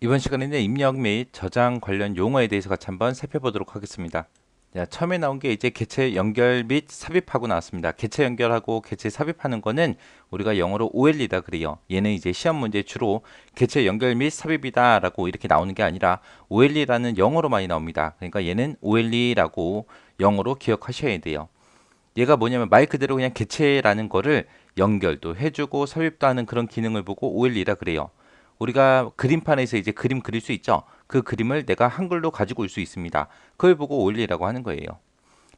이번 시간에는 입력 및 저장 관련 용어에 대해서 같이 한번 살펴보도록 하겠습니다. 자, 처음에 나온 게 이제 개체 연결 및 삽입하고 나왔습니다. 개체 연결하고 개체 삽입하는 거는 우리가 영어로 OL이다 그래요. 얘는 이제 시험 문제 주로 개체 연결 및 삽입이다라고 이렇게 나오는 게 아니라 OL이라는 영어로 많이 나옵니다. 그러니까 얘는 OL이라고 영어로 기억하셔야 돼요. 얘가 뭐냐면 말 그대로 그냥 개체라는 거를 연결도 해주고 삽입도 하는 그런 기능을 보고 OL이라 그래요. 우리가 그림판에서 이제 그림 그릴 수 있죠. 그 그림을 내가 한글로 가지고 올 수 있습니다. 그걸 보고 OL이라고 하는 거예요.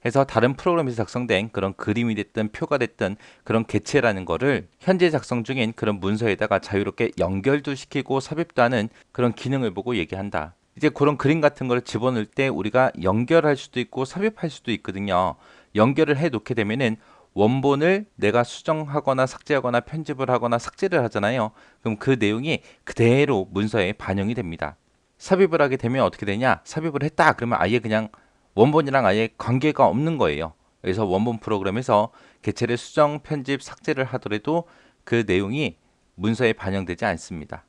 그래서 다른 프로그램에서 작성된 그런 그림이 됐든 표가 됐든 그런 개체라는 거를 현재 작성 중인 그런 문서에다가 자유롭게 연결도 시키고 삽입도 하는 그런 기능을 보고 얘기한다. 이제 그런 그림 같은 거를 집어넣을 때 우리가 연결할 수도 있고 삽입할 수도 있거든요. 연결을 해 놓게 되면은 원본을 내가 수정하거나 삭제하거나 편집을 하거나 삭제를 하잖아요. 그럼 그 내용이 그대로 문서에 반영이 됩니다. 삽입을 하게 되면 어떻게 되냐? 삽입을 했다 그러면 아예 그냥 원본이랑 아예 관계가 없는 거예요. 그래서 원본 프로그램에서 개체를 수정, 편집, 삭제를 하더라도 그 내용이 문서에 반영되지 않습니다.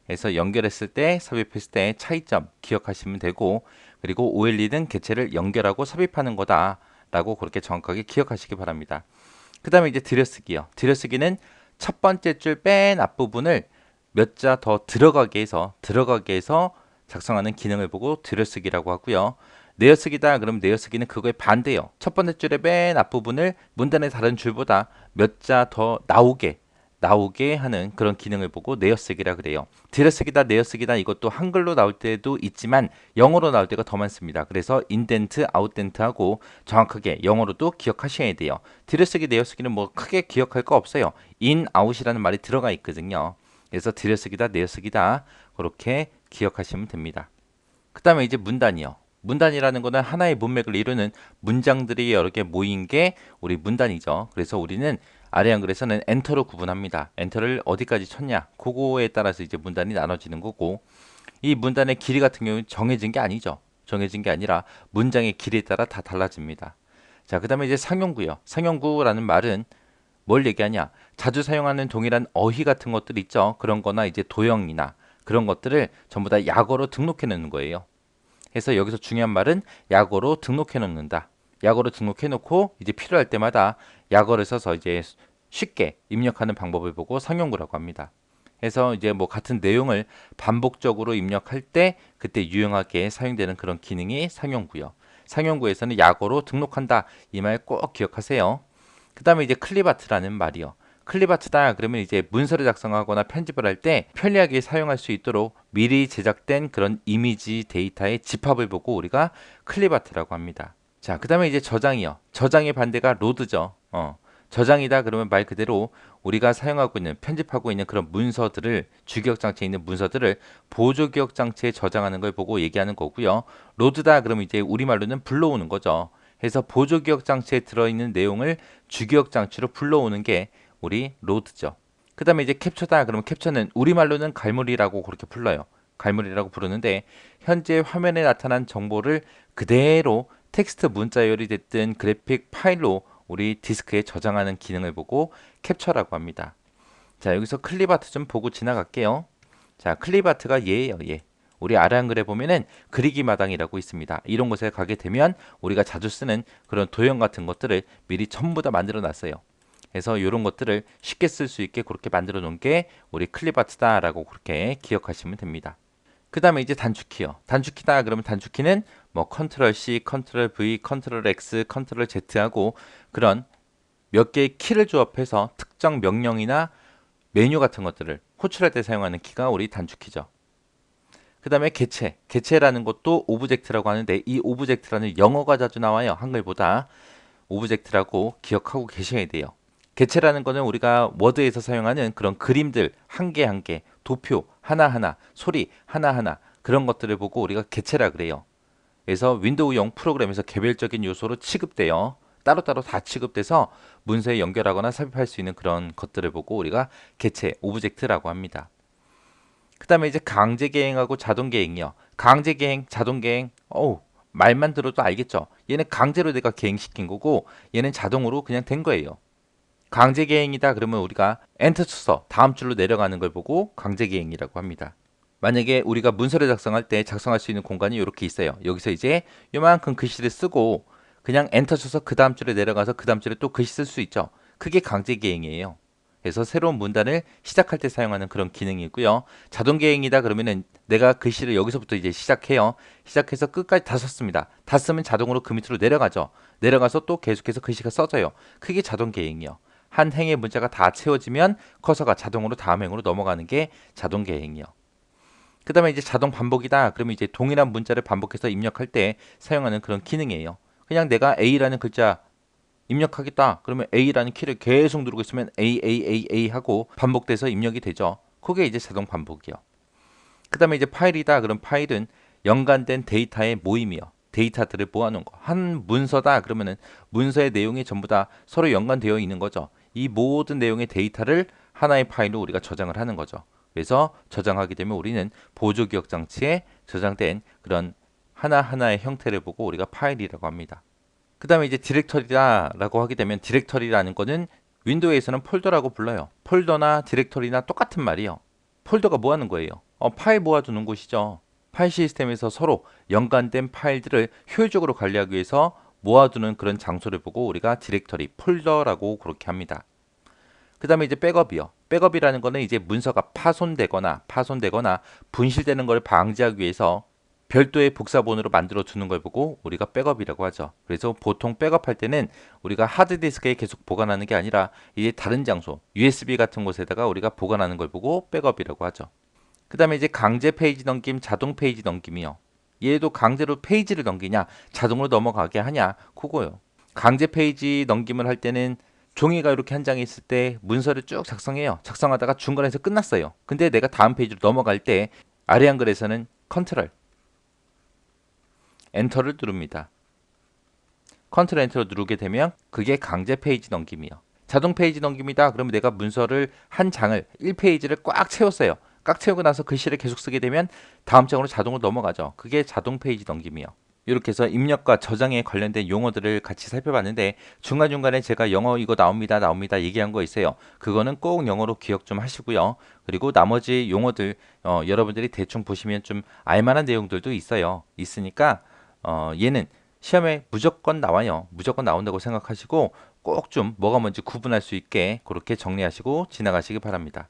그래서 연결했을 때, 삽입했을 때 차이점 기억하시면 되고, 그리고 OLE는 개체를 연결하고 삽입하는 거다라고 그렇게 정확하게 기억하시기 바랍니다. 그 다음에 이제 들여쓰기요. 들여쓰기는 첫 번째 줄 맨 앞부분을 몇 자 더 들어가게 해서 작성하는 기능을 보고 들여쓰기라고 하고요. 내어쓰기다 그러면 내어쓰기는 그거의 반대요. 첫 번째 줄의 맨 앞부분을 문단의 다른 줄보다 몇 자 더 나오게 하는 그런 기능을 보고 내어쓰기라 그래요. 들여쓰기다 내어쓰기다 이것도 한글로 나올 때도 있지만 영어로 나올 때가 더 많습니다. 그래서 인덴트, 아웃덴트하고 정확하게 영어로도 기억하셔야 돼요. 들여쓰기, 내어쓰기는 뭐 크게 기억할 거 없어요. 인, 아웃이라는 말이 들어가 있거든요. 그래서 들여쓰기다, 내어쓰기다 그렇게 기억하시면 됩니다. 그 다음에 이제 문단이요. 문단이라는 거는 하나의 문맥을 이루는 문장들이 여러 개 모인 게 우리 문단이죠. 그래서 우리는 아래 한글에서는 엔터로 구분합니다. 엔터를 어디까지 쳤냐, 그거에 따라서 이제 문단이 나눠지는 거고, 이 문단의 길이 같은 경우는 정해진 게 아니죠. 정해진 게 아니라 문장의 길이에 따라 다 달라집니다. 자, 그 다음에 이제 상용구요. 상용구라는 말은 뭘 얘기하냐? 자주 사용하는 동일한 어휘 같은 것들 있죠. 그런 거나 이제 도형이나 그런 것들을 전부 다 약어로 등록해 놓는 거예요. 그래서 여기서 중요한 말은 약어로 등록해 놓는다. 약어로 등록해 놓고 이제 필요할 때마다 약어를 써서 이제 쉽게 입력하는 방법을 보고 상용구라고 합니다. 그래서 이제 뭐 같은 내용을 반복적으로 입력할 때 그때 유용하게 사용되는 그런 기능이 상용구요. 상용구에서는 약어로 등록한다. 이 말 꼭 기억하세요. 그 다음에 이제 클립아트라는 말이요. 클립아트다 그러면 이제 문서를 작성하거나 편집을 할 때 편리하게 사용할 수 있도록 미리 제작된 그런 이미지 데이터의 집합을 보고 우리가 클립아트라고 합니다. 자, 그 다음에 이제 저장이요. 저장의 반대가 로드죠. 저장이다 그러면 말 그대로 우리가 사용하고 있는 편집하고 있는 그런 문서들을 주기억 장치에 있는 문서들을 보조 기억 장치에 저장하는 걸 보고 얘기하는 거고요. 로드다 그러면 이제 우리말로는 불러오는 거죠. 해서 보조 기억 장치에 들어있는 내용을 주기억 장치로 불러오는 게 우리 로드죠. 그 다음에 이제 캡처다 그러면 캡처는 우리말로는 갈무리라고 그렇게 불러요. 갈무리라고 부르는데 현재 화면에 나타난 정보를 그대로 텍스트 문자열이 됐든 그래픽 파일로 우리 디스크에 저장하는 기능을 보고 캡처라고 합니다. 자, 여기서 클립아트 좀 보고 지나갈게요. 자, 클립아트가 얘예요, 얘. 우리 아래 한글에 보면은 그리기 마당이라고 있습니다. 이런 곳에 가게 되면 우리가 자주 쓰는 그런 도형 같은 것들을 미리 전부 다 만들어 놨어요. 그래서 이런 것들을 쉽게 쓸 수 있게 그렇게 만들어 놓은 게 우리 클립아트다라고 그렇게 기억하시면 됩니다. 그 다음에 이제 단축키요. 단축키다 그러면 단축키는 뭐 컨트롤 C, 컨트롤 V, 컨트롤 X, 컨트롤 Z 하고 그런 몇 개의 키를 조합해서 특정 명령이나 메뉴 같은 것들을 호출할 때 사용하는 키가 우리 단축키죠. 그 다음에 개체라는 것도 오브젝트라고 하는데 이 오브젝트라는 영어가 자주 나와요. 한글보다 오브젝트라고 기억하고 계셔야 돼요. 개체라는 거는 우리가 워드에서 사용하는 그런 그림들 한 개 한 개, 도표 하나하나, 소리 하나하나 그런 것들을 보고 우리가 개체라 그래요. 그래서 윈도우용 프로그램에서 개별적인 요소로 취급돼요. 따로따로 다 취급돼서 문서에 연결하거나 삽입할 수 있는 그런 것들을 보고 우리가 개체, 오브젝트라고 합니다. 그 다음에 이제 강제계행하고 자동계행이요. 강제계행, 자동계행, 말만 들어도 알겠죠? 얘는 강제로 내가 계행시킨 거고 얘는 자동으로 그냥 된 거예요. 강제계행이다 그러면 우리가 엔터 쳐서 다음 줄로 내려가는 걸 보고 강제계행이라고 합니다. 만약에 우리가 문서를 작성할 때 작성할 수 있는 공간이 이렇게 있어요. 여기서 이제 요만큼 글씨를 쓰고 그냥 엔터 쳐서 그 다음 줄에 내려가서 그 다음 줄에 또 글씨 쓸 수 있죠. 그게 강제 개행이에요. 그래서 새로운 문단을 시작할 때 사용하는 그런 기능이고요. 자동 개행이다 그러면은 내가 글씨를 여기서부터 이제 시작해요. 시작해서 끝까지 다 썼습니다. 다 쓰면 자동으로 그 밑으로 내려가죠. 내려가서 또 계속해서 글씨가 써져요. 그게 자동 개행이요. 한 행의 문자가 다 채워지면 커서가 자동으로 다음 행으로 넘어가는 게 자동 개행이요. 그 다음에 이제 자동 반복이다. 그러면 이제 동일한 문자를 반복해서 입력할 때 사용하는 그런 기능이에요. 그냥 내가 A라는 글자 입력하겠다. 그러면 A라는 키를 계속 누르고 있으면 A 하고 반복돼서 입력이 되죠. 그게 이제 자동 반복이요. 그 다음에 이제 파일이다. 그럼 파일은 연관된 데이터의 모임이요. 데이터들을 모아놓은 거. 한 문서다. 그러면은 문서의 내용이 전부 다 서로 연관되어 있는 거죠. 이 모든 내용의 데이터를 하나의 파일로 우리가 저장을 하는 거죠. 그래서 저장하게 되면 우리는 보조기억 장치에 저장된 그런 하나하나의 형태를 보고 우리가 파일이라고 합니다. 그 다음에 이제 디렉터리라고 하게 되면 디렉터리라는 거는 윈도우에서는 폴더라고 불러요. 폴더나 디렉터리나 똑같은 말이요. 폴더가 뭐 하는 거예요? 파일 모아두는 곳이죠. 파일 시스템에서 서로 연관된 파일들을 효율적으로 관리하기 위해서 모아두는 그런 장소를 보고 우리가 디렉터리, 폴더라고 그렇게 합니다. 그 다음에 이제 백업이요. 백업이라는 거는 이제 문서가 파손되거나 분실되는 걸 방지하기 위해서 별도의 복사본으로 만들어 두는 걸 보고 우리가 백업이라고 하죠. 그래서 보통 백업할 때는 우리가 하드디스크에 계속 보관하는 게 아니라 이제 다른 장소, USB 같은 곳에다가 우리가 보관하는 걸 보고 백업이라고 하죠. 그 다음에 이제 강제 페이지 넘김, 자동 페이지 넘김이요. 얘도 강제로 페이지를 넘기냐, 자동으로 넘어가게 하냐, 그거요. 강제 페이지 넘김을 할 때는 종이가 이렇게 한 장에 있을 때 문서를 쭉 작성해요. 작성하다가 중간에서 끝났어요. 근데 내가 다음 페이지로 넘어갈 때 아래 한글에서는 컨트롤 엔터를 누릅니다. 컨트롤 엔터를 누르게 되면 그게 강제 페이지 넘김이요. 자동 페이지 넘김이다. 그러면 내가 문서를 한 장을 1페이지를 꽉 채웠어요. 꽉 채우고 나서 글씨를 계속 쓰게 되면 다음 장으로 자동으로 넘어가죠. 그게 자동 페이지 넘김이요. 이렇게 해서 입력과 저장에 관련된 용어들을 같이 살펴봤는데 중간중간에 제가 영어 이거 나옵니다 얘기한 거 있어요. 그거는 꼭 영어로 기억 좀 하시고요. 그리고 나머지 용어들 여러분들이 대충 보시면 좀 알만한 내용들도 있어요. 있으니까 얘는 시험에 무조건 나와요. 무조건 나온다고 생각하시고 꼭 좀 뭐가 뭔지 구분할 수 있게 그렇게 정리하시고 지나가시기 바랍니다.